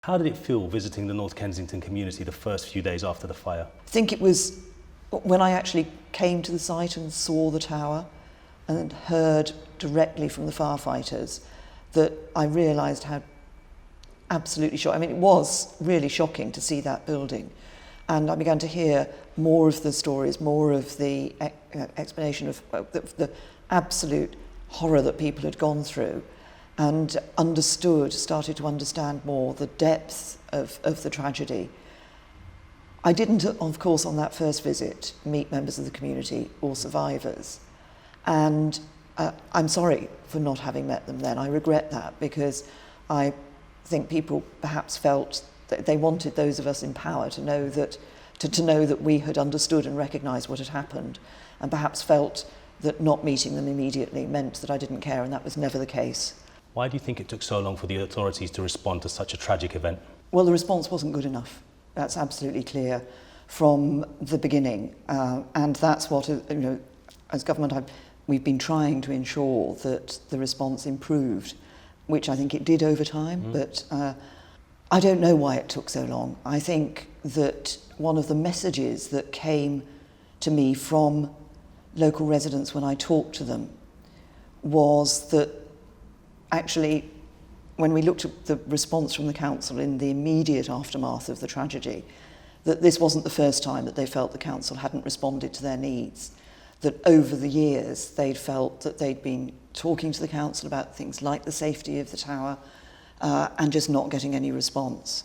How did it feel visiting the North Kensington community the first few days after the fire? I think it was when I actually came to the site and saw the tower and heard directly from the firefighters that I realised how absolutely shocked. I mean, it was really shocking to see that building. And I began to hear more of the stories, more of the explanation of the absolute horror that people had gone through, and started to understand more the depth of the tragedy. I didn't, of course, on that first visit, meet members of the community or survivors. And I'm sorry for not having met them then. I regret that, because I think people perhaps felt that they wanted those of us in power to know that we had understood and recognised what had happened, and perhaps felt that not meeting them immediately meant that I didn't care, and that was never the case. Why do you think it took so long for the authorities to respond to such a tragic event? Well, the response wasn't good enough. That's absolutely clear from the beginning, and that's what, as government, we've been trying to ensure that the response improved, which I think it did over time, but I don't know why it took so long. I think that one of the messages that came to me from local residents when I talked to them was that actually, when we looked at the response from the council in the immediate aftermath of the tragedy, that this wasn't the first time that they felt the council hadn't responded to their needs, that over the years they'd felt that they'd been talking to the council about things like the safety of the tower and just not getting any response.